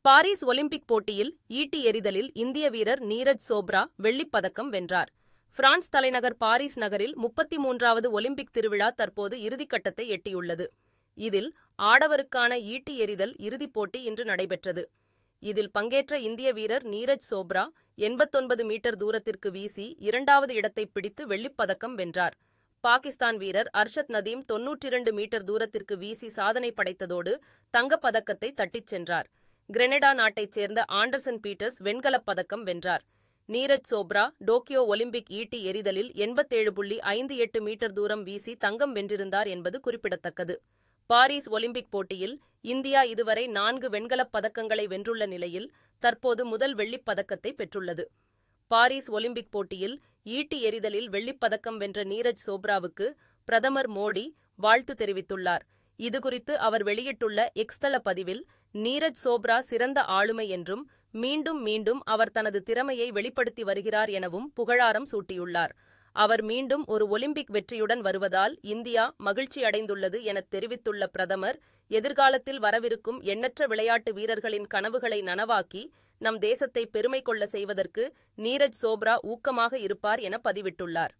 Paris Olympic போட்டியில் ஈட்டி எறிதலில் இந்திய வீரர் நீரஜ் சோப்ரா வெள்ளிப் பதக்கம் வென்றார். பிரான்ஸ் தலைநகர் பாரிஸ் நகரில் 33வது ஒலிம்பிக் திருவிழா தற்போது இறுதிக்கட்டத்தை எட்டியுள்ளது. இதில் ஆடவருக்கான ஈட்டி எறிதல் இறுதிப் போட்டி இன்று நடைபெற்றது. இதில் பங்கேற்ற இந்திய வீரர் நீரஜ் சோப்ரா 89 மீட்டர் தூரத்திற்கு வீசி 2வது இடத்தை பிடித்து வெள்ளிப் பதக்கம் வென்றார். பாகிஸ்தான் வீரர் அர்ஷத் நதீம் 92 மீட்டர் தூரத்திற்கு வீசி சாதனை படைத்ததோடு தங்கப் பதக்கத்தை தட்டிச் சென்றார். கிரெனடா நாட்டைச் சேர்ந்த ஆண்டர்சன் பீட்டர்ஸ் வெண்கலப் பதக்கம் வென்றார். நீரஜ் சோப்ரா டோக்கியோ ஒலிம்பிக் ஈட்டி எறிதலில் 87.58 மீட்டர் தூரம் வீசி தங்கம் வென்றிருந்தார் என்பது குறிப்பிடத்தக்கது. பாரிஸ் ஒலிம்பிக் போட்டியில் இந்தியா இதுவரை 4 வெண்கலப் பதக்கங்களை வென்றுள்ள நிலையில் தற்போது முதல் வெள்ளிப் பதக்கத்தை பெற்றுள்ளது. பாரிஸ் ஒலிம்பிக் போட்டியில் ஈட்டி எறிதலில் வெள்ளிப் பதக்கம் வென்ற நீரஜ் சோப்ராவுக்கு பிரதமர் மோடி வாழ்த்து தெரிவித்துள்ளார். இதுகுறித்து அவர் வெளியிட்டுள்ள எக்ஸ் தள பதிவில், நீரஜ் சோப்ரா சிறந்த ஆளுமை என்றும் மீண்டும் மீண்டும் அவர் தனது திறமையை வெளிப்படுத்தி வருகிறார் எனவும் புகழாரம் சூட்டியுள்ளார். அவர் மீண்டும் ஒரு ஒலிம்பிக் வெற்றியுடன் வருவதால் இந்தியா மகிழ்ச்சி அடைந்துள்ளது எனத் தெரிவித்துள்ள பிரதமர், எதிர்காலத்தில் வரவிருக்கும் எண்ணற்ற விளையாட்டு வீரர்களின் கனவுகளை நனவாக்கி நம் தேசத்தை பெருமை கொள்ள செய்வதற்கு நீரஜ் சோப்ரா ஊக்கமாக இருப்பார் என பதிவிட்டுள்ளார்.